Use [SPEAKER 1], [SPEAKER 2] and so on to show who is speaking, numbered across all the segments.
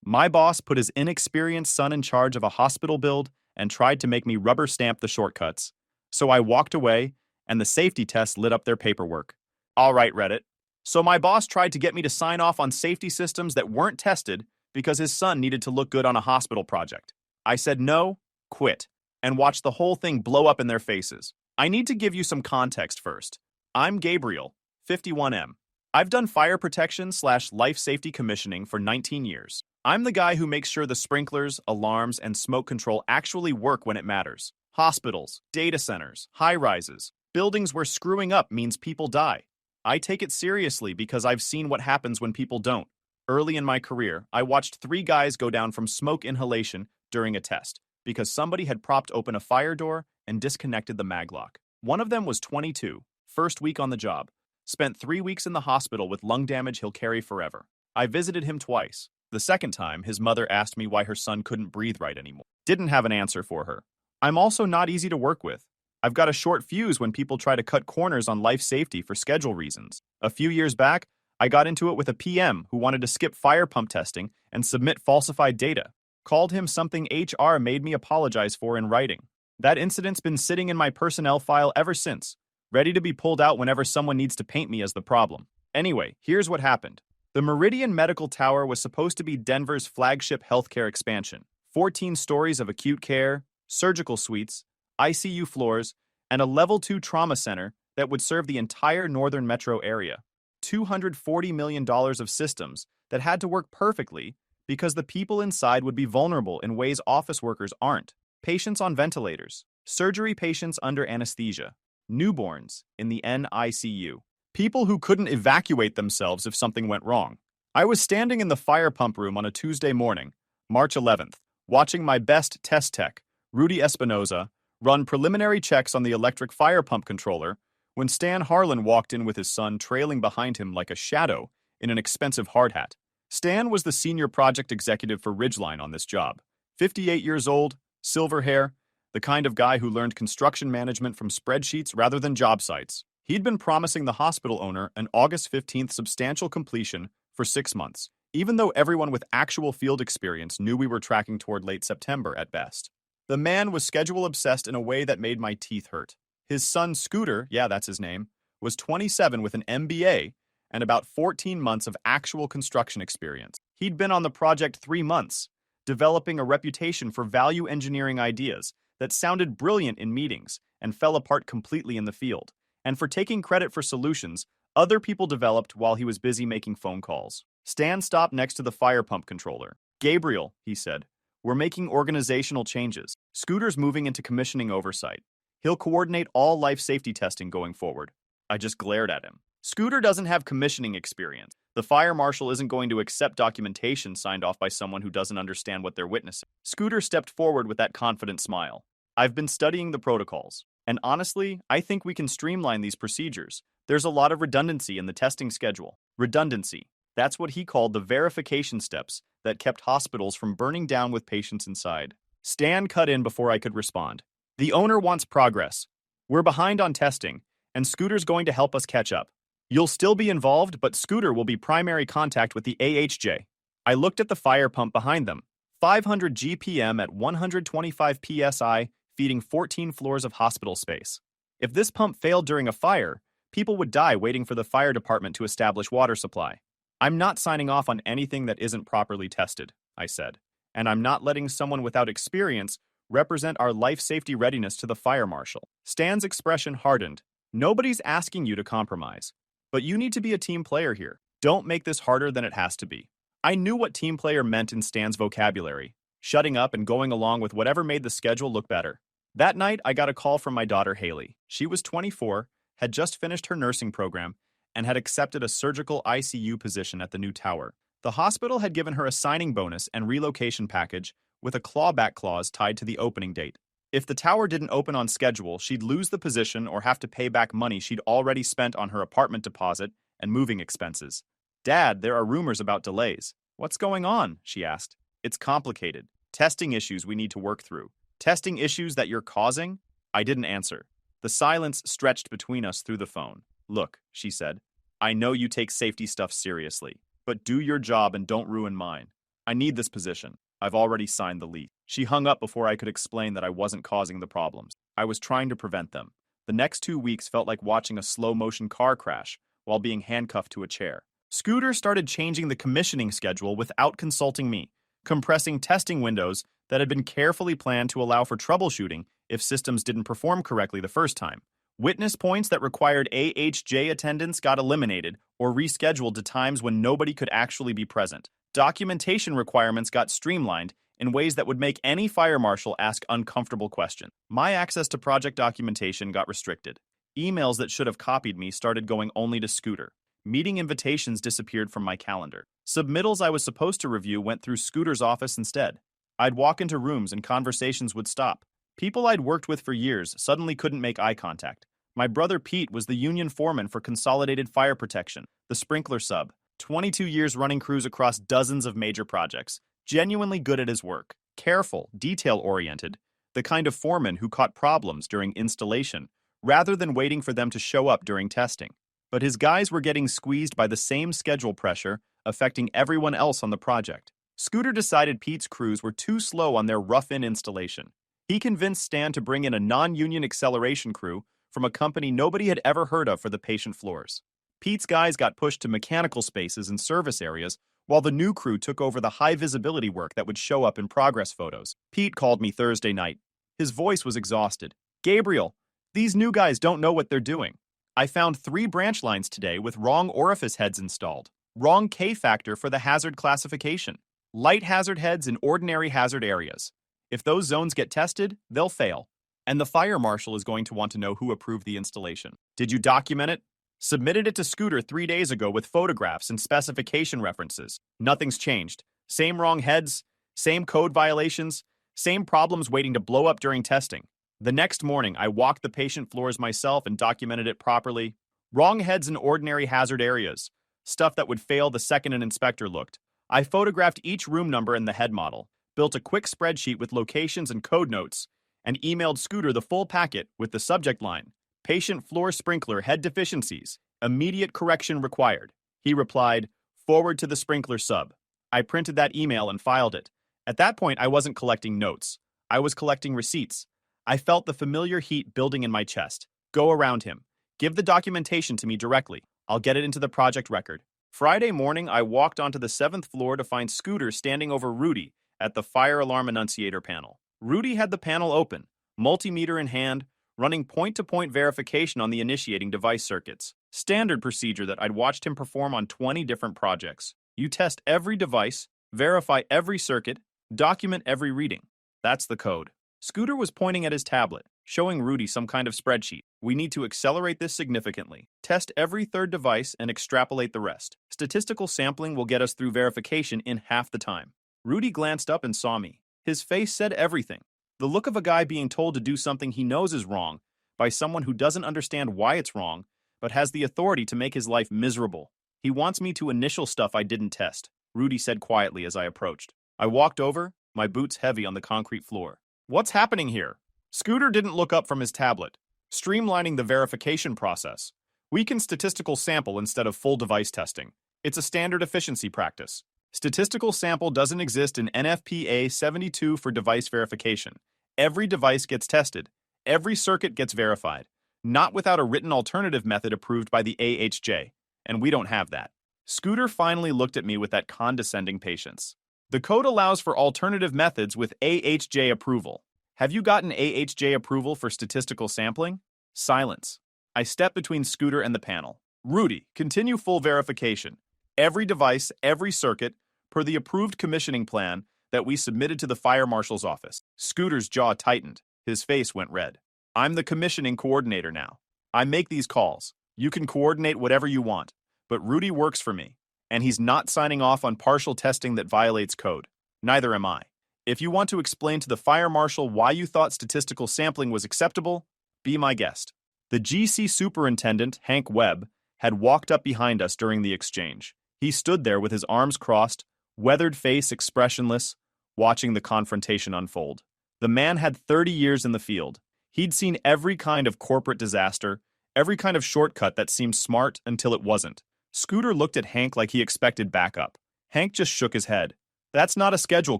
[SPEAKER 1] My boss put his inexperienced son in charge of a hospital build and tried to make me rubber stamp the shortcuts. So I walked away, and the safety test lit up their paperwork. All right, Reddit. So my boss tried to get me to sign off on safety systems that weren't tested because his son needed to look good on a hospital project. I said no, quit, and watched the whole thing blow up in their faces. I need to give you some context first. I'm Gabriel, 51M. I've done fire protection / life safety commissioning for 19 years. I'm the guy who makes sure the sprinklers, alarms, and smoke control actually work when it matters. Hospitals, data centers, high-rises, buildings where screwing up means people die. I take it seriously because I've seen what happens when people don't. Early in my career, I watched 3 guys go down from smoke inhalation during a test because somebody had propped open a fire door and disconnected the maglock. One of them was 22, first week on the job, spent 3 weeks in the hospital with lung damage he'll carry forever. I visited him twice. The second time, his mother asked me why her son couldn't breathe right anymore. Didn't have an answer for her. I'm also not easy to work with. I've got a short fuse when people try to cut corners on life safety for schedule reasons. A few years back, I got into it with a PM who wanted to skip fire pump testing and submit falsified data. Called him something HR made me apologize for in writing. That incident's been sitting in my personnel file ever since, ready to be pulled out whenever someone needs to paint me as the problem. Anyway, here's what happened. The Meridian Medical Tower was supposed to be Denver's flagship healthcare expansion. 14 stories of acute care, surgical suites, ICU floors, and a level 2 trauma center that would serve the entire northern metro area. $240 million of systems that had to work perfectly because the people inside would be vulnerable in ways office workers aren't. Patients on ventilators, surgery patients under anesthesia, newborns in the NICU. People who couldn't evacuate themselves if something went wrong. I was standing in the fire pump room on a Tuesday morning, March 11th, watching my best test tech, Rudy Espinoza, run preliminary checks on the electric fire pump controller when Stan Harlan walked in with his son trailing behind him like a shadow in an expensive hard hat. Stan was the senior project executive for Ridgeline on this job. 58 years old, silver hair, the kind of guy who learned construction management from spreadsheets rather than job sites. He'd been promising the hospital owner an August 15th substantial completion for 6 months, even though everyone with actual field experience knew we were tracking toward late September at best. The man was schedule-obsessed in a way that made my teeth hurt. His son, Scooter, yeah, that's his name, was 27 with an MBA and about 14 months of actual construction experience. He'd been on the project 3 months, developing a reputation for value engineering ideas that sounded brilliant in meetings and fell apart completely in the field, and for taking credit for solutions other people developed while he was busy making phone calls. Stan stopped next to the fire pump controller. "Gabriel," he said, "we're making organizational changes. Scooter's moving into commissioning oversight. He'll coordinate all life safety testing going forward." I just glared at him. Scooter doesn't have commissioning experience. The fire marshal isn't going to accept documentation signed off by someone who doesn't understand what they're witnessing. Scooter stepped forward with that confident smile. "I've been studying the protocols, and honestly, I think we can streamline these procedures. There's a lot of redundancy in the testing schedule." Redundancy. That's what he called the verification steps that kept hospitals from burning down with patients inside. Stan cut in before I could respond. "The owner wants progress. We're behind on testing, and Scooter's going to help us catch up. You'll still be involved, but Scooter will be primary contact with the AHJ." I looked at the fire pump behind them. 500 GPM at 125 PSI, feeding 14 floors of hospital space. If this pump failed during a fire, people would die waiting for the fire department to establish water supply. "I'm not signing off on anything that isn't properly tested," I said. "And I'm not letting someone without experience represent our life safety readiness to the fire marshal." Stan's expression hardened. "Nobody's asking you to compromise. But you need to be a team player here. Don't make this harder than it has to be." I knew what team player meant in Stan's vocabulary, shutting up and going along with whatever made the schedule look better. That night, I got a call from my daughter Haley. She was 24, had just finished her nursing program, and had accepted a surgical ICU position at the new tower. The hospital had given her a signing bonus and relocation package with a clawback clause tied to the opening date. If the tower didn't open on schedule, she'd lose the position or have to pay back money she'd already spent on her apartment deposit and moving expenses. "Dad, there are rumors about delays." "What's going on?" she asked. "It's complicated. Testing issues we need to work through." "Testing issues that you're causing?" I didn't answer. The silence stretched between us through the phone. "Look," she said, "I know you take safety stuff seriously, but do your job and don't ruin mine. I need this position. I've already signed the lease. She hung up before I could explain that I wasn't causing the problems. I was trying to prevent them. The next 2 weeks felt like watching a slow-motion car crash while being handcuffed to a chair. Scooter started changing the commissioning schedule without consulting me, compressing testing windows that had been carefully planned to allow for troubleshooting if systems didn't perform correctly the first time. Witness points that required AHJ attendance got eliminated or rescheduled to times when nobody could actually be present. Documentation requirements got streamlined in ways that would make any fire marshal ask uncomfortable questions. My access to project documentation got restricted. Emails that should have copied me started going only to Scooter. Meeting invitations disappeared from my calendar. Submittals I was supposed to review went through Scooter's office instead. I'd walk into rooms and conversations would stop. People I'd worked with for years suddenly couldn't make eye contact. My brother Pete was the union foreman for Consolidated Fire Protection, the sprinkler sub, 22 years running crews across dozens of major projects, genuinely good at his work, careful, detail-oriented, the kind of foreman who caught problems during installation, rather than waiting for them to show up during testing. But his guys were getting squeezed by the same schedule pressure affecting everyone else on the project. Scooter decided Pete's crews were too slow on their rough-in installation. He convinced Stan to bring in a non-union acceleration crew from a company nobody had ever heard of for the patient floors. Pete's guys got pushed to mechanical spaces and service areas, while the new crew took over the high-visibility work that would show up in progress photos. Pete called me Thursday night. His voice was exhausted. "Gabriel, these new guys don't know what they're doing. I found 3 branch lines today with wrong orifice heads installed, wrong K-factor for the hazard classification, light hazard heads in ordinary hazard areas. If those zones get tested, they'll fail. And the fire marshal is going to want to know who approved the installation. Did you document it? Submitted it to Scooter 3 days ago with photographs and specification references. Nothing's changed. Same wrong heads, same code violations, same problems waiting to blow up during testing. The next morning, I walked the patient floors myself and documented it properly. Wrong heads in ordinary hazard areas. Stuff that would fail the second an inspector looked. I photographed each room number in the head model, built a quick spreadsheet with locations and code notes, and emailed Scooter the full packet with the subject line, "Patient floor sprinkler head deficiencies. Immediate correction required." He replied, "Forward to the sprinkler sub." I printed that email and filed it. At that point, I wasn't collecting notes. I was collecting receipts. I felt the familiar heat building in my chest. Go around him. Give the documentation to me directly. I'll get it into the project record. Friday morning, I walked onto the 7th floor to find Scooter standing over Rudy at the fire alarm annunciator panel. Rudy had the panel open, multimeter in hand, running point-to-point verification on the initiating device circuits. Standard procedure that I'd watched him perform on 20 different projects. You test every device, verify every circuit, document every reading. That's the code. Scooter was pointing at his tablet, showing Rudy some kind of spreadsheet. We need to accelerate this significantly. Test every third device and extrapolate the rest. Statistical sampling will get us through verification in half the time. Rudy glanced up and saw me. His face said everything. The look of a guy being told to do something he knows is wrong by someone who doesn't understand why it's wrong, but has the authority to make his life miserable. He wants me to initial stuff I didn't test, Rudy said quietly as I approached. I walked over, my boots heavy on the concrete floor. What's happening here? Scooter didn't look up from his tablet. Streamlining the verification process. We can statistical sample instead of full device testing. It's a standard efficiency practice. Statistical sample doesn't exist in NFPA 72 for device verification. Every device gets tested. Every circuit gets verified. Not without a written alternative method approved by the AHJ. And we don't have that. Scooter finally looked at me with that condescending patience. The code allows for alternative methods with AHJ approval. Have you gotten AHJ approval for statistical sampling? Silence. I stepped between Scooter and the panel. Rudy, continue full verification. Every device, every circuit, per the approved commissioning plan that we submitted to the fire marshal's office. Scooter's jaw tightened. His face went red. I'm the commissioning coordinator now. I make these calls. You can coordinate whatever you want, but Rudy works for me, and he's not signing off on partial testing that violates code. Neither am I. If you want to explain to the fire marshal why you thought statistical sampling was acceptable, be my guest. The GC superintendent, Hank Webb, had walked up behind us during the exchange. He stood there with his arms crossed, weathered face expressionless, watching the confrontation unfold. The man had 30 years in the field. He'd seen every kind of corporate disaster, every kind of shortcut that seemed smart until it wasn't. Scooter looked at Hank like he expected backup. Hank just shook his head. That's not a schedule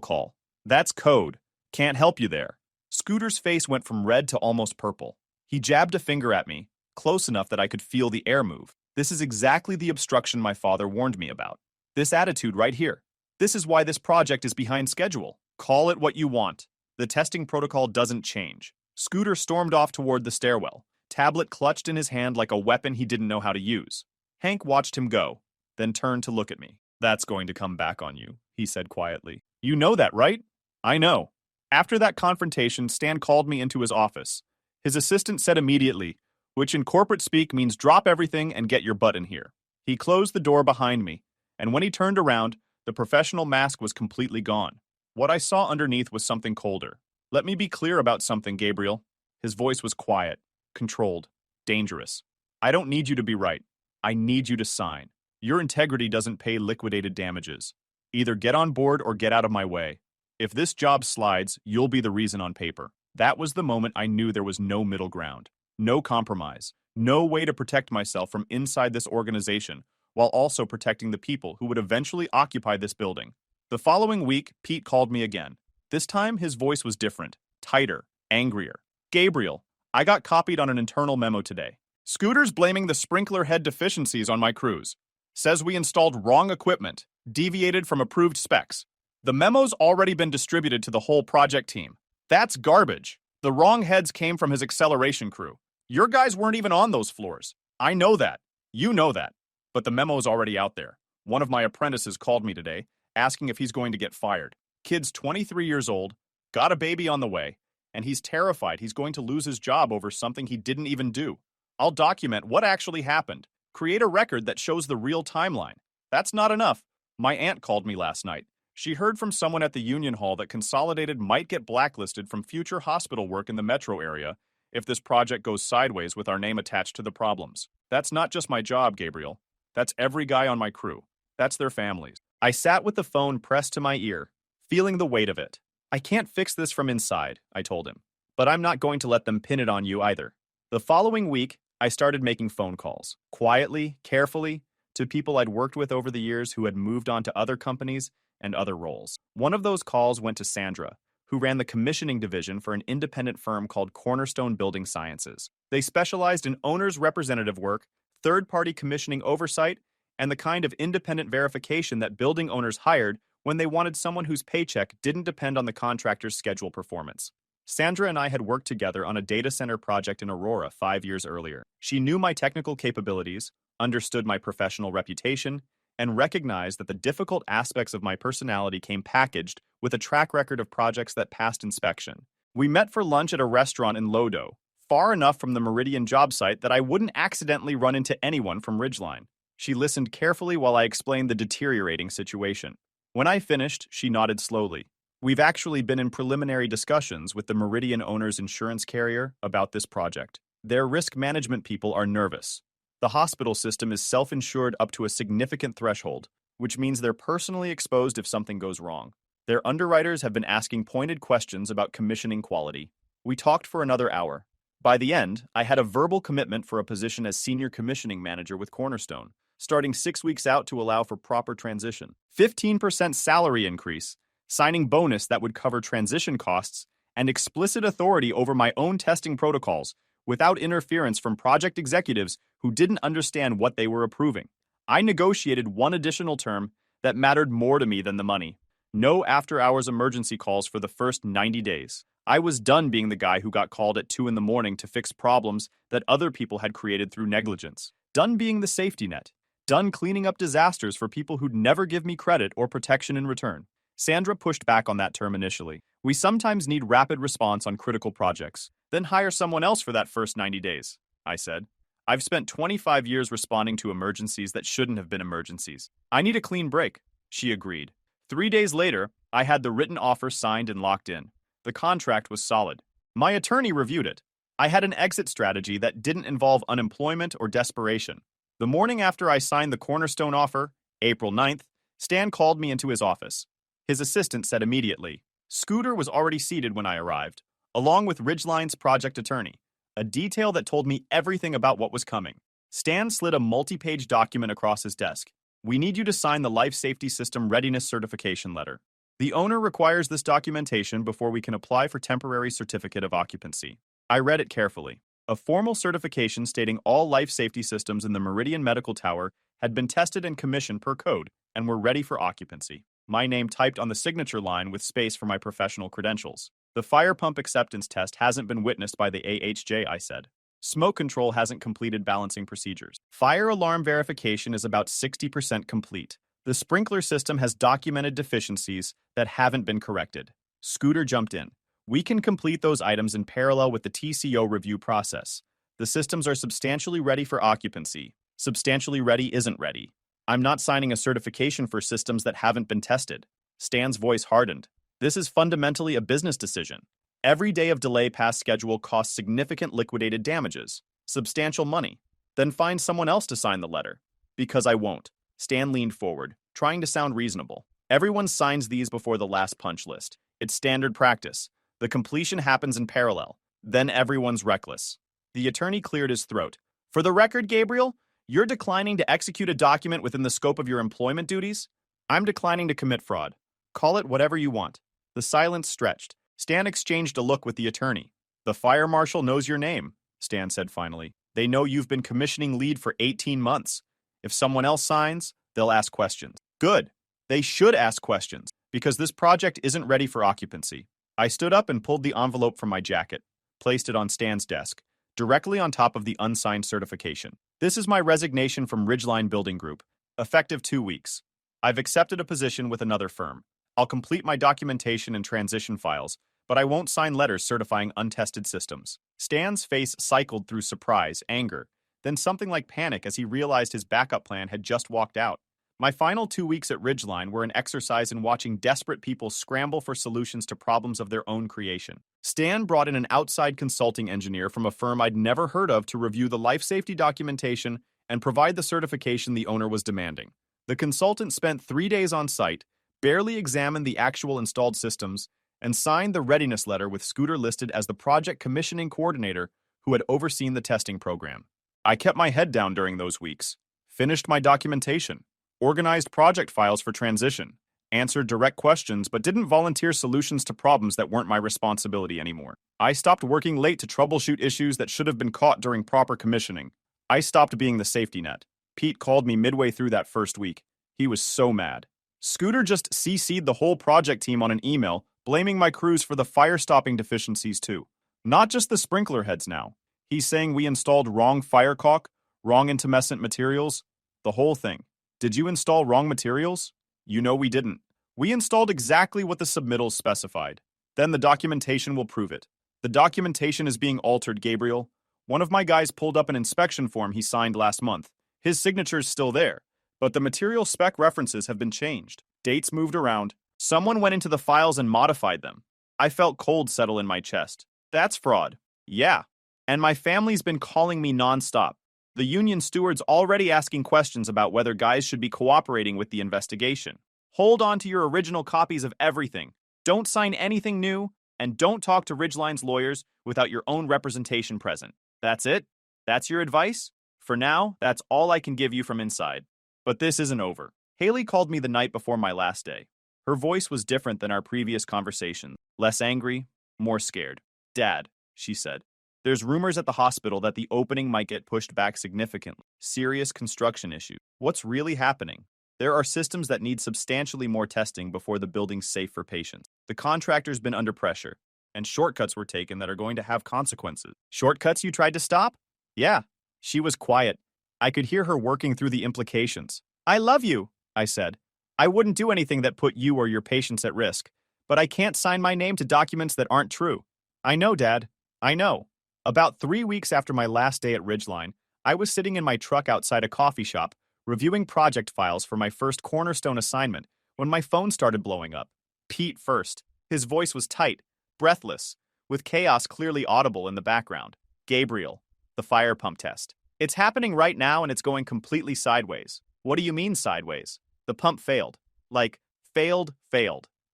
[SPEAKER 1] call. That's code. Can't help you there. Scooter's face went from red to almost purple. He jabbed a finger at me, close enough that I could feel the air move. This is exactly the obstruction my father warned me about. This attitude right here. This is why this project is behind schedule. Call it what you want. The testing protocol doesn't change. Scooter stormed off toward the stairwell, tablet clutched in his hand like a weapon he didn't know how to use. Hank watched him go, then turned to look at me. That's going to come back on you, he said quietly. You know that, right? I know. After that confrontation, Stan called me into his office. His assistant said immediately, which in corporate speak means drop everything and get your butt in here. He closed the door behind me, and when he turned around, the professional mask was completely gone. What I saw underneath was something colder. Let me be clear about something, Gabriel. His voice was quiet, controlled, dangerous. I don't need you to be right. I need you to sign. Your integrity doesn't pay liquidated damages. Either get on board or get out of my way. If this job slides, you'll be the reason on paper. That was the moment I knew there was no middle ground, no compromise, no way to protect myself from inside this organization while also protecting the people who would eventually occupy this building. The following week, Pete called me again. This time, his voice was different, tighter, angrier. Gabriel, I got copied on an internal memo today. Scooter's blaming the sprinkler head deficiencies on my crews. Says we installed wrong equipment, deviated from approved specs. The memo's already been distributed to the whole project team. That's garbage. The wrong heads came from his acceleration crew. Your guys weren't even on those floors. I know that. You know that. But the memo's already out there. One of my apprentices called me today, asking if he's going to get fired. Kid's 23 years old, got a baby on the way, and he's terrified he's going to lose his job over something he didn't even do. I'll document what actually happened, create a record that shows the real timeline. That's not enough. My aunt called me last night. She heard from someone at the union hall that Consolidated might get blacklisted from future hospital work in the metro area if this project goes sideways with our name attached to the problems. That's not just my job, Gabriel. That's every guy on my crew. That's their families. I sat with the phone pressed to my ear, feeling the weight of it. I can't fix this from inside, I told him. But I'm not going to let them pin it on you either. The following week, I started making phone calls, quietly, carefully, to people I'd worked with over the years who had moved on to other companies and other roles. One of those calls went to Sandra, who ran the commissioning division for an independent firm called Cornerstone Building Sciences. They specialized in owner's representative work, third-party commissioning oversight, and the kind of independent verification that building owners hired when they wanted someone whose paycheck didn't depend on the contractor's schedule performance. Sandra and I had worked together on a data center project in Aurora 5 years earlier. She knew my technical capabilities, understood my professional reputation, and recognized that the difficult aspects of my personality came packaged with a track record of projects that passed inspection. We met for lunch at a restaurant in Lodo, far enough from the Meridian job site that I wouldn't accidentally run into anyone from Ridgeline. She listened carefully while I explained the deteriorating situation. When I finished, she nodded slowly. We've actually been in preliminary discussions with the Meridian owner's insurance carrier about this project. Their risk management people are nervous. The hospital system is self-insured up to a significant threshold, which means they're personally exposed if something goes wrong. Their underwriters have been asking pointed questions about commissioning quality. We talked for another hour. By the end, I had a verbal commitment for a position as senior commissioning manager with Cornerstone, starting 6 weeks out to allow for proper transition. 15% salary increase, signing bonus that would cover transition costs, and explicit authority over my own testing protocols without interference from project executives who didn't understand what they were approving. I negotiated one additional term that mattered more to me than the money. No after-hours emergency calls for the first 90 days. I was done being the guy who got called at 2 in the morning to fix problems that other people had created through negligence. Done being the safety net. Done cleaning up disasters for people who'd never give me credit or protection in return. Sandra pushed back on that term initially. We sometimes need rapid response on critical projects. Then hire someone else for that first 90 days, I said. I've spent 25 years responding to emergencies that shouldn't have been emergencies. I need a clean break, she agreed. 3 days later, I had the written offer signed and locked in. The contract was solid. My attorney reviewed it. I had an exit strategy that didn't involve unemployment or desperation. The morning after I signed the Cornerstone offer, April 9th, Stan called me into his office. His assistant said immediately. Scooter was already seated when I arrived, along with Ridgeline's project attorney, a detail that told me everything about what was coming. Stan slid a multi-page document across his desk. We need you to sign the Life Safety System Readiness Certification Letter. The owner requires this documentation before we can apply for temporary certificate of occupancy. I read it carefully. A formal certification stating all life safety systems in the Meridian Medical Tower had been tested and commissioned per code and were ready for occupancy. My name typed on the signature line with space for my professional credentials. The fire pump acceptance test hasn't been witnessed by the AHJ, I said. Smoke control hasn't completed balancing procedures. Fire alarm verification is about 60% complete. The sprinkler system has documented deficiencies that haven't been corrected. Scooter jumped in. We can complete those items in parallel with the TCO review process. The systems are substantially ready for occupancy. Substantially ready isn't ready. I'm not signing a certification for systems that haven't been tested. Stan's voice hardened. This is fundamentally a business decision. Every day of delay past schedule costs significant liquidated damages, substantial money. Then find someone else to sign the letter. Because I won't. Stan leaned forward, trying to sound reasonable. Everyone signs these before the last punch list. It's standard practice. The completion happens in parallel. Then everyone's reckless. The attorney cleared his throat. For the record, Gabriel, you're declining to execute a document within the scope of your employment duties? I'm declining to commit fraud. Call it whatever you want. The silence stretched. Stan exchanged a look with the attorney. The fire marshal knows your name, Stan said finally. They know you've been commissioning lead for 18 months. If someone else signs, they'll ask questions. Good. They should ask questions, because this project isn't ready for occupancy. I stood up and pulled the envelope from my jacket, placed it on Stan's desk, directly on top of the unsigned certification. This is my resignation from Ridgeline Building Group, effective 2 weeks. I've accepted a position with another firm. I'll complete my documentation and transition files, but I won't sign letters certifying untested systems. Stan's face cycled through surprise, anger, then something like panic as he realized his backup plan had just walked out. My final 2 weeks at Ridgeline were an exercise in watching desperate people scramble for solutions to problems of their own creation. Stan brought in an outside consulting engineer from a firm I'd never heard of to review the life safety documentation and provide the certification the owner was demanding. The consultant spent 3 days on site, barely examined the actual installed systems, and signed the readiness letter with Scooter listed as the project commissioning coordinator who had overseen the testing program. I kept my head down during those weeks, finished my documentation, organized project files for transition, answered direct questions but didn't volunteer solutions to problems that weren't my responsibility anymore. I stopped working late to troubleshoot issues that should have been caught during proper commissioning. I stopped being the safety net. Pete called me midway through that first week. He was so mad. Scooter just CC'd the whole project team on an email, blaming my crews for the fire-stopping deficiencies too. Not just the sprinkler heads now. He's saying we installed wrong fire caulk, wrong intumescent materials, the whole thing. Did you install wrong materials? You know we didn't. We installed exactly what the submittals specified. Then the documentation will prove it. The documentation is being altered, Gabriel. One of my guys pulled up an inspection form he signed last month. His signature's still there, but the material spec references have been changed. Dates moved around. Someone went into the files and modified them. I felt cold settle in my chest. That's fraud. Yeah. And my family's been calling me nonstop. The union steward's already asking questions about whether guys should be cooperating with the investigation. Hold on to your original copies of everything. Don't sign anything new, and don't talk to Ridgeline's lawyers without your own representation present. That's it? That's your advice? For now, that's all I can give you from inside. But this isn't over. Haley called me the night before my last day. Her voice was different than our previous conversations. Less angry, more scared. Dad, she said. There's rumors at the hospital that the opening might get pushed back significantly. Serious construction issue. What's really happening? There are systems that need substantially more testing before the building's safe for patients. The contractor's been under pressure, and shortcuts were taken that are going to have consequences. Shortcuts you tried to stop? Yeah. She was quiet. I could hear her working through the implications. I love you, I said. I wouldn't do anything that put you or your patients at risk, but I can't sign my name to documents that aren't true. I know, Dad. I know. About 3 weeks after my last day at Ridgeline, I was sitting in my truck outside a coffee shop, reviewing project files for my first cornerstone assignment, when my phone started blowing up. Pete first. His voice was tight, breathless, with chaos clearly audible in the background. Gabriel. The fire pump test. It's happening right now and it's going completely sideways. What do you mean sideways? The pump failed. Like, failed.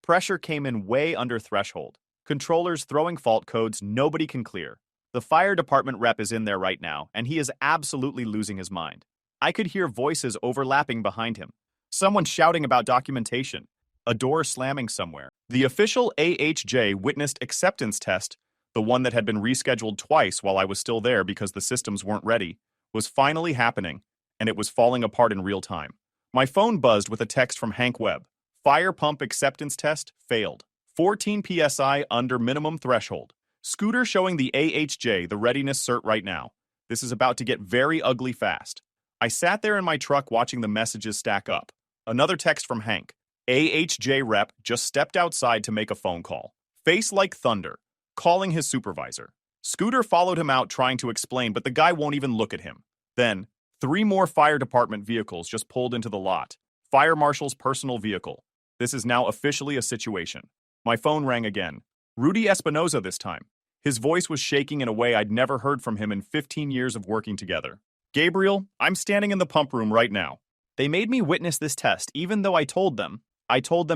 [SPEAKER 1] Pressure came in way under threshold. Controllers throwing fault codes nobody can clear. The fire department rep is in there right now, and he is absolutely losing his mind. I could hear voices overlapping behind him. Someone shouting about documentation. a door slamming somewhere. The official AHJ witnessed acceptance test, the one that had been rescheduled twice while I was still there because the systems weren't ready, was finally happening, and it was falling apart in real time. My phone buzzed with a text from Hank Webb. Fire pump acceptance test failed. 14 psi under minimum threshold. Scooter showing the AHJ the readiness cert right now. This is about to get very ugly fast. I sat there in my truck watching the messages stack up. Another text from Hank. AHJ rep just stepped outside to make a phone call. Face like thunder. Calling his supervisor. Scooter followed him out trying to explain, but the guy won't even look at him. Then, 3 more fire department vehicles just pulled into the lot. Fire marshal's personal vehicle. This is now officially a situation. My phone rang again. Rudy Espinoza this time. His voice was shaking in a way I'd never heard from him in 15 years of working together. Gabriel, I'm standing in the pump room right now. They made me witness this test even though I told them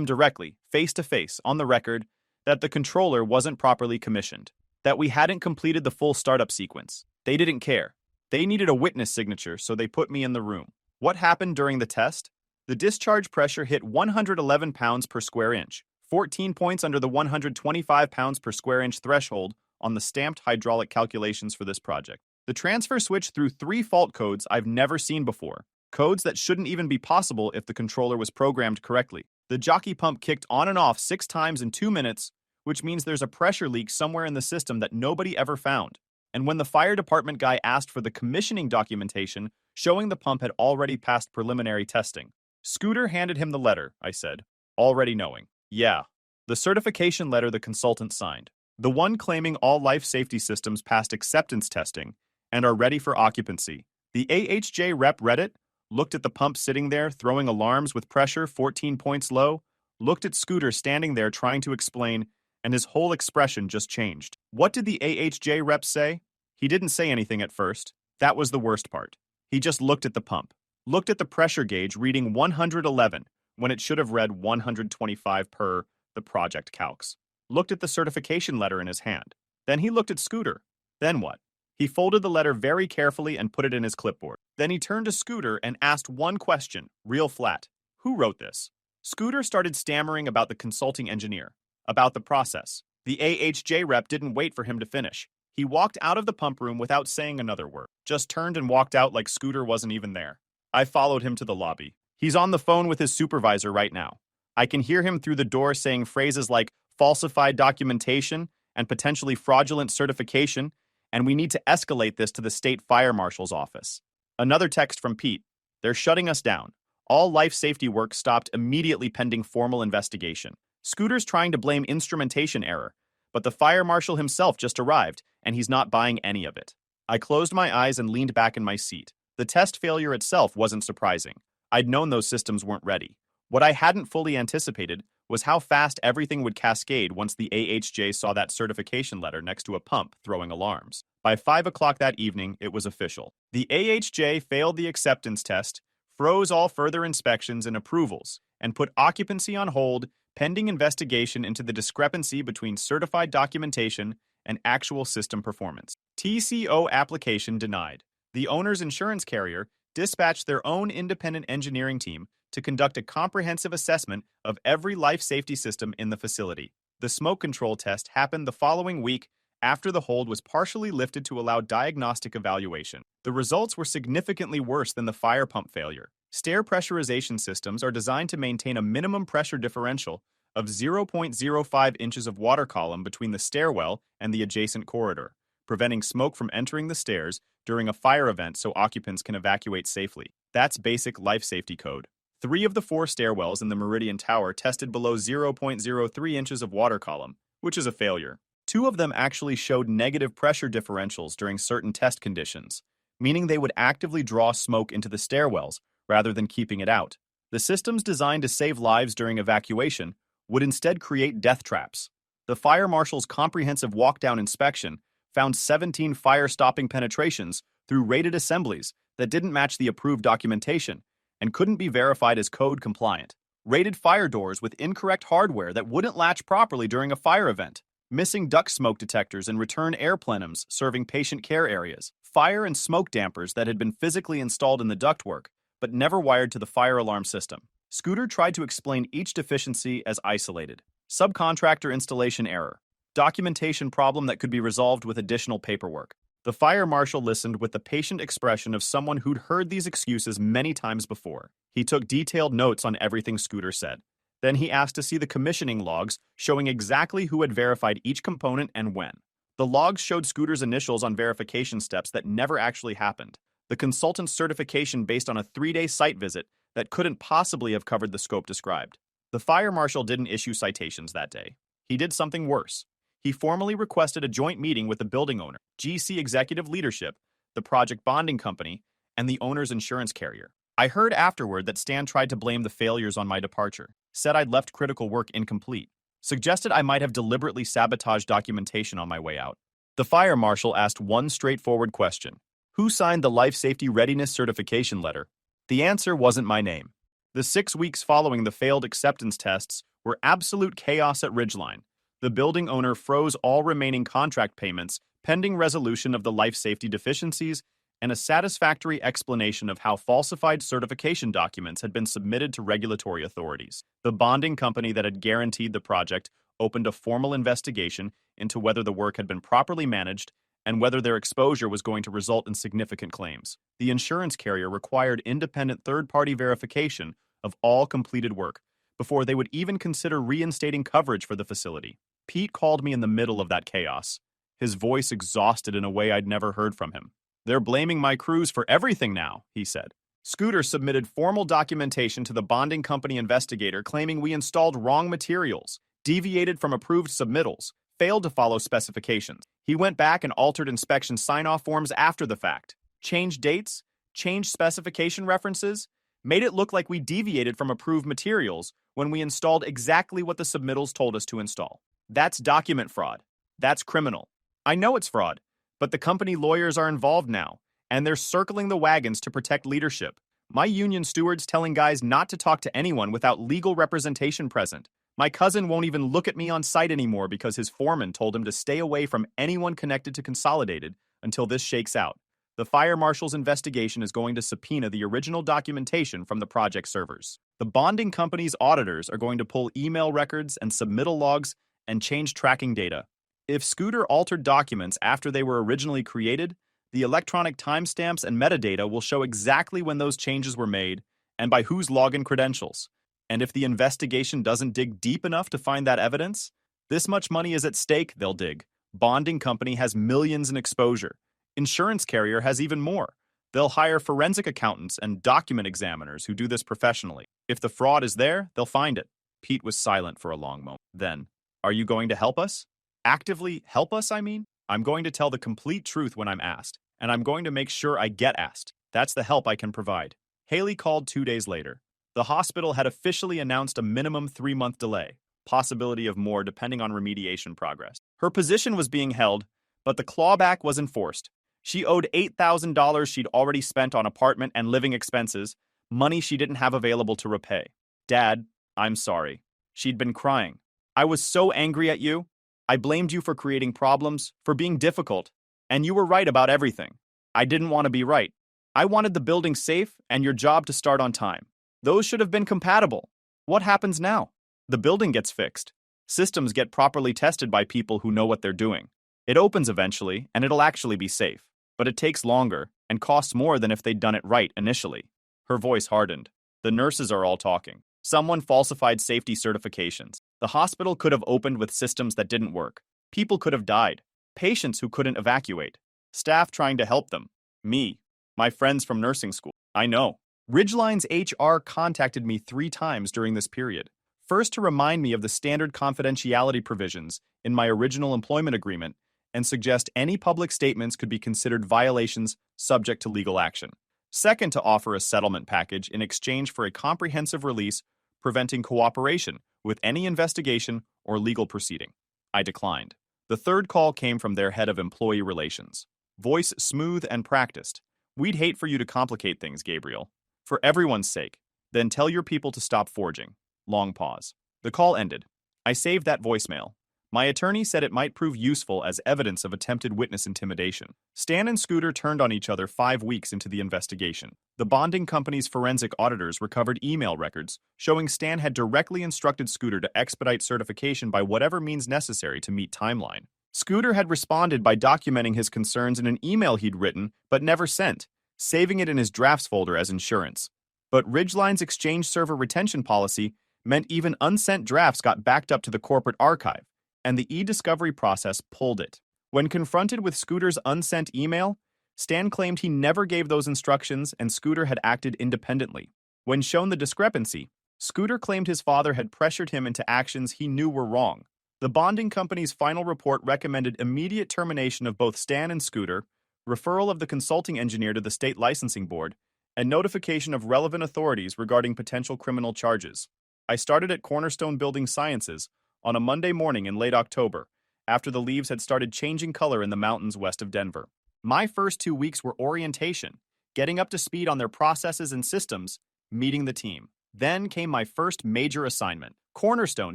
[SPEAKER 1] directly, face to face, on the record, that the controller wasn't properly commissioned, that we hadn't completed the full startup sequence. They didn't care. They needed a witness signature, so they put me in the room. What happened during the test? The discharge pressure hit 111 pounds per square inch, 14 points under the 125 pounds per square inch threshold on the stamped hydraulic calculations for this project. The transfer switch threw 3 fault codes I've never seen before, codes that shouldn't even be possible if the controller was programmed correctly. The jockey pump kicked on and off 6 times in 2 minutes, which means there's a pressure leak somewhere in the system that nobody ever found. And when the fire department guy asked for the commissioning documentation showing the pump had already passed preliminary testing, Scooter handed him the letter, I said, already knowing. Yeah, the certification letter the consultant signed. The one claiming all life safety systems passed acceptance testing and are ready for occupancy. The AHJ rep read it, looked at the pump sitting there throwing alarms with pressure 14 points low, looked at Scooter standing there trying to explain, and his whole expression just changed. What did the AHJ rep say? He didn't say anything at first. That was the worst part. He just looked at the pump, looked at the pressure gauge reading 111 when it should have read 125 per the project calcs. Looked at the certification letter in his hand. Then he looked at Scooter. Then what? He folded the letter very carefully and put it in his clipboard. Then he turned to Scooter and asked one question, real flat. Who wrote this? Scooter started stammering about the consulting engineer, about the process. The AHJ rep didn't wait for him to finish. He walked out of the pump room without saying another word, just turned and walked out like Scooter wasn't even there. I followed him to the lobby. He's on the phone with his supervisor right now. I can hear him through the door saying phrases like falsified documentation and potentially fraudulent certification, and we need to escalate this to the state fire marshal's office. Another text from Pete. They're shutting us down. All life safety work stopped immediately pending formal investigation. Scooter's trying to blame instrumentation error, but the fire marshal himself just arrived, and he's not buying any of it. I closed my eyes and leaned back in my seat. The test failure itself wasn't surprising. I'd known those systems weren't ready. What I hadn't fully anticipated was how fast everything would cascade once the AHJ saw that certification letter next to a pump throwing alarms. By 5 o'clock that evening, it was official. The AHJ failed the acceptance test, froze all further inspections and approvals, and put occupancy on hold pending investigation into the discrepancy between certified documentation and actual system performance. TCO application denied. The owner's insurance carrier dispatched their own independent engineering team to conduct a comprehensive assessment of every life safety system in the facility. The smoke control test happened the following week after the hold was partially lifted to allow diagnostic evaluation. The results were significantly worse than the fire pump failure. Stair pressurization systems are designed to maintain a minimum pressure differential of 0.05 inches of water column between the stairwell and the adjacent corridor, preventing smoke from entering the stairs during a fire event so occupants can evacuate safely. That's basic life safety code. 3 of the 4 stairwells in the Meridian Tower tested below 0.03 inches of water column, which is a failure. 2 of them actually showed negative pressure differentials during certain test conditions, meaning they would actively draw smoke into the stairwells rather than keeping it out. The systems designed to save lives during evacuation would instead create death traps. The fire marshal's comprehensive walk-down inspection found 17 fire-stopping penetrations through rated assemblies that didn't match the approved documentation and couldn't be verified as code compliant. Rated fire doors with incorrect hardware that wouldn't latch properly during a fire event. Missing duct smoke detectors and return air plenums serving patient care areas. Fire and smoke dampers that had been physically installed in the ductwork, but never wired to the fire alarm system. Scooter tried to explain each deficiency as isolated. Subcontractor installation error. Documentation problem that could be resolved with additional paperwork. The fire marshal listened with the patient expression of someone who'd heard these excuses many times before. He took detailed notes on everything Scooter said. Then he asked to see the commissioning logs showing exactly who had verified each component and when. The logs showed Scooter's initials on verification steps that never actually happened. The consultant's certification based on a 3-day site visit that couldn't possibly have covered the scope described. The fire marshal didn't issue citations that day. He did something worse. He formally requested a joint meeting with the building owner, GC executive leadership, the project bonding company, and the owner's insurance carrier. I heard afterward that Stan tried to blame the failures on my departure, said I'd left critical work incomplete, suggested I might have deliberately sabotaged documentation on my way out. The fire marshal asked one straightforward question. Who signed the life safety readiness certification letter? The answer wasn't my name. The 6 weeks following the failed acceptance tests were absolute chaos at Ridgeline. The building owner froze all remaining contract payments pending resolution of the life safety deficiencies and a satisfactory explanation of how falsified certification documents had been submitted to regulatory authorities. The bonding company that had guaranteed the project opened a formal investigation into whether the work had been properly managed and whether their exposure was going to result in significant claims. The insurance carrier required independent third-party verification of all completed work before they would even consider reinstating coverage for the facility. Pete called me in the middle of that chaos, his voice exhausted in a way I'd never heard from him. They're blaming my crews for everything now, he said. Scooter submitted formal documentation to the bonding company investigator claiming we installed wrong materials, deviated from approved submittals, failed to follow specifications. He went back and altered inspection sign-off forms after the fact, changed dates, changed specification references, made it look like we deviated from approved materials when we installed exactly what the submittals told us to install. That's document fraud. That's criminal. I know it's fraud, but the company lawyers are involved now, and they're circling the wagons to protect leadership. My union steward's telling guys not to talk to anyone without legal representation present. My cousin won't even look at me on site anymore because his foreman told him to stay away from anyone connected to Consolidated until this shakes out. The fire marshal's investigation is going to subpoena the original documentation from the project servers. The bonding company's auditors are going to pull email records and submittal logs and change tracking data. If Scooter altered documents after they were originally created, the electronic timestamps and metadata will show exactly when those changes were made and by whose login credentials. And if the investigation doesn't dig deep enough to find that evidence, this much money is at stake, they'll dig. Bonding company has millions in exposure. Insurance carrier has even more. They'll hire forensic accountants and document examiners who do this professionally. If the fraud is there, they'll find it. Pete was silent for a long moment. Then, are you going to help us? Actively help us, I mean? I'm going to tell the complete truth when I'm asked, and I'm going to make sure I get asked. That's the help I can provide. Haley called 2 days later. The hospital had officially announced a minimum 3-month delay, possibility of more depending on remediation progress. Her position was being held, but the clawback was enforced. She owed $8,000 she'd already spent on apartment and living expenses, money she didn't have available to repay. Dad, I'm sorry. She'd been crying. I was so angry at you. I blamed you for creating problems, for being difficult, and you were right about everything. I didn't want to be right. I wanted the building safe and your job to start on time. Those should have been compatible. What happens now? The building gets fixed. Systems get properly tested by people who know what they're doing. It opens eventually, and it'll actually be safe. But it takes longer and costs more than if they'd done it right initially. Her voice hardened. The nurses are all talking. Someone falsified safety certifications. The hospital could have opened with systems that didn't work. People could have died. Patients who couldn't evacuate. Staff trying to help them. Me. My friends from nursing school. I know. Ridgeline's HR contacted me 3 times during this period. First to remind me of the standard confidentiality provisions in my original employment agreement and suggest any public statements could be considered violations subject to legal action. Second, to offer a settlement package in exchange for a comprehensive release preventing cooperation with any investigation or legal proceeding. I declined. The third call came from their head of employee relations. Voice smooth and practiced. We'd hate for you to complicate things, Gabriel. For everyone's sake, then tell your people to stop forging. Long pause. The call ended. I saved that voicemail. My attorney said it might prove useful as evidence of attempted witness intimidation. Stan and Scooter turned on each other 5 weeks into the investigation. The bonding company's forensic auditors recovered email records showing Stan had directly instructed Scooter to expedite certification by whatever means necessary to meet timeline. Scooter had responded by documenting his concerns in an email he'd written but never sent, saving it in his drafts folder as insurance. But Ridgeline's exchange server retention policy meant even unsent drafts got backed up to the corporate archive, and the e-discovery process pulled it. When confronted with Scooter's unsent email, Stan claimed he never gave those instructions and Scooter had acted independently. When shown the discrepancy, Scooter claimed his father had pressured him into actions he knew were wrong. The bonding company's final report recommended immediate termination of both Stan and Scooter, referral of the consulting engineer to the state licensing board, and notification of relevant authorities regarding potential criminal charges. I started at Cornerstone Building Sciences on a Monday morning in late October, after the leaves had started changing color in the mountains west of Denver. My first 2 weeks were orientation, getting up to speed on their processes and systems, meeting the team. Then came my first major assignment. Cornerstone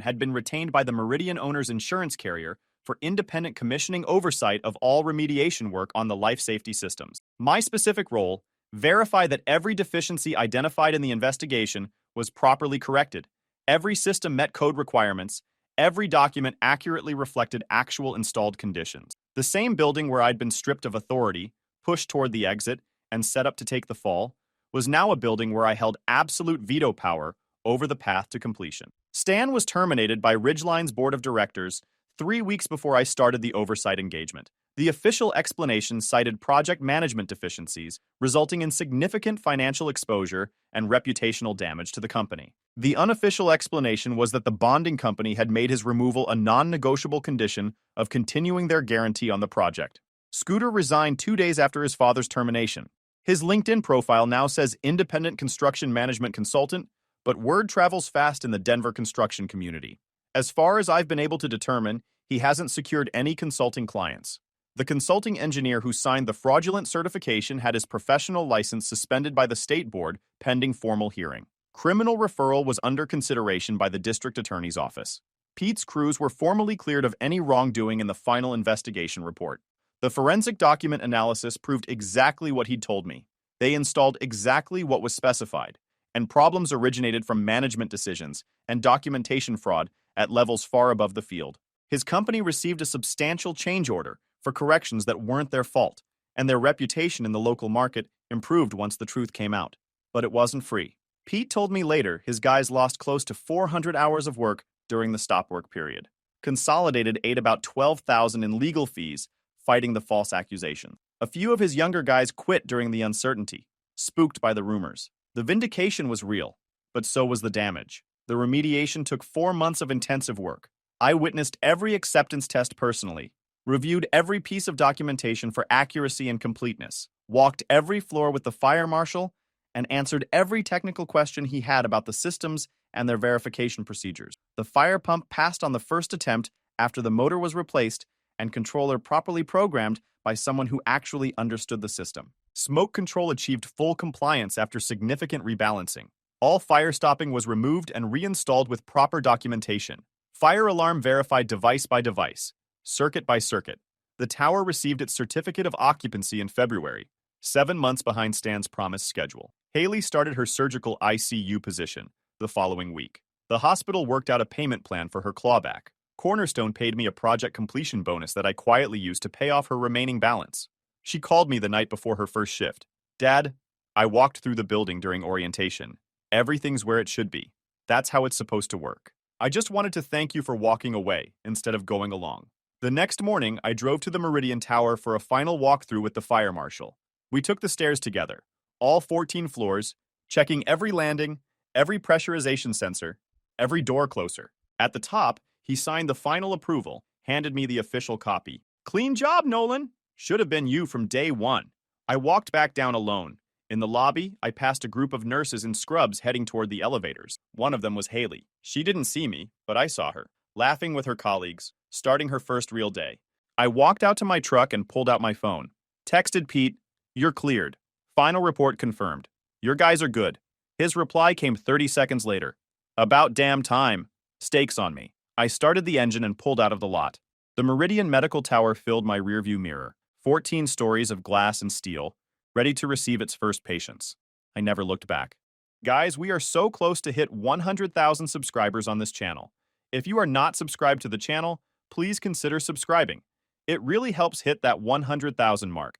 [SPEAKER 1] had been retained by the Meridian owner's insurance carrier for independent commissioning oversight of all remediation work on the life safety systems. My specific role: verify that every deficiency identified in the investigation was properly corrected, every system met code requirements, every document accurately reflected actual installed conditions. The same building where I'd been stripped of authority, pushed toward the exit, and set up to take the fall, was now a building where I held absolute veto power over the path to completion. Stan was terminated by Ridgeline's board of directors 3 weeks before I started the oversight engagement. The official explanation cited project management deficiencies, resulting in significant financial exposure and reputational damage to the company. The unofficial explanation was that the bonding company had made his removal a non-negotiable condition of continuing their guarantee on the project. Scooter resigned 2 days after his father's termination. His LinkedIn profile now says independent construction management consultant, but word travels fast in the Denver construction community. As far as I've been able to determine, he hasn't secured any consulting clients. The consulting engineer who signed the fraudulent certification had his professional license suspended by the state board pending formal hearing. Criminal referral was under consideration by the district attorney's office. Pete's crews were formally cleared of any wrongdoing in the final investigation report. The forensic document analysis proved exactly what he'd told me. They installed exactly what was specified, and problems originated from management decisions and documentation fraud at levels far above the field. His company received a substantial change order for corrections that weren't their fault, and their reputation in the local market improved once the truth came out. But it wasn't free. Pete told me later his guys lost close to 400 hours of work during the stop work period. Consolidated ate about $12,000 in legal fees fighting the false accusation. A few of his younger guys quit during the uncertainty, spooked by the rumors. The vindication was real, but so was the damage. The remediation took 4 months of intensive work. I witnessed every acceptance test personally, reviewed every piece of documentation for accuracy and completeness, walked every floor with the fire marshal, and answered every technical question he had about the systems and their verification procedures. The fire pump passed on the first attempt after the motor was replaced and controller properly programmed by someone who actually understood the system. Smoke control achieved full compliance after significant rebalancing. All fire stopping was removed and reinstalled with proper documentation. Fire alarm verified device by device, circuit by circuit. The tower received its certificate of occupancy in February, 7 months behind Stan's promised schedule. Haley started her surgical ICU position the following week. The hospital worked out a payment plan for her clawback. Cornerstone paid me a project completion bonus that I quietly used to pay off her remaining balance. She called me the night before her first shift. "Dad, I walked through the building during orientation. Everything's where it should be. That's how it's supposed to work. I just wanted to thank you for walking away instead of going along." The next morning, I drove to the Meridian Tower for a final walkthrough with the fire marshal. We took the stairs together, all 14 floors, checking every landing, every pressurization sensor, every door closer. At the top, he signed the final approval, handed me the official copy. "Clean job, Nolan. Should have been you from day one." I walked back down alone. In the lobby, I passed a group of nurses in scrubs heading toward the elevators. One of them was Haley. She didn't see me, but I saw her, laughing with her colleagues, starting her first real day. I walked out to my truck and pulled out my phone. Texted Pete, "You're cleared. Final report confirmed. Your guys are good." His reply came 30 seconds later. "About damn time. Stakes on me." I started the engine and pulled out of the lot. The Meridian Medical Tower filled my rearview mirror, 14 stories of glass and steel, ready to receive its first patients. I never looked back. Guys, we are so close to hit 100,000 subscribers on this channel. If you are not subscribed to the channel, please consider subscribing. It really helps hit that 100,000 mark.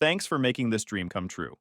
[SPEAKER 1] Thanks for making this dream come true.